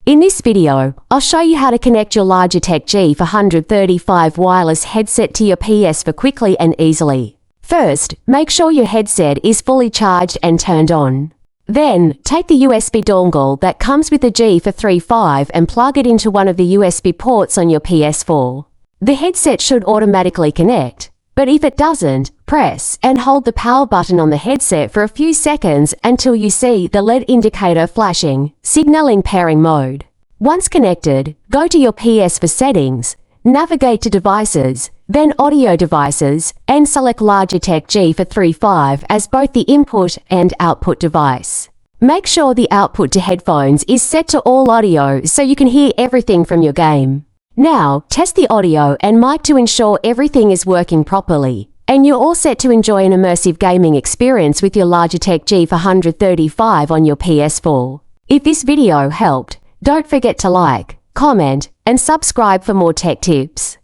In this video, I'll show you how to connect your Logitech G435 wireless headset to your PS4 quickly and easily. First, make sure your headset is fully charged and turned on. Then, take the USB dongle that comes with the G435 and plug it into one of the USB ports on your PS4. The headset should automatically connect, but if it doesn't, press and hold the power button on the headset for a few seconds until you see the LED indicator flashing, signaling pairing mode. Once connected, go to your PS4 settings, navigate to Devices, then Audio Devices, and select Logitech G435 as both the input and output device. Make sure the output to headphones is set to all audio so you can hear everything from your game. Now, test the audio and mic to ensure everything is working properly, and you're all set to enjoy an immersive gaming experience with your Logitech G435 on your PS4. If this video helped, don't forget to like, comment, and subscribe for more tech tips.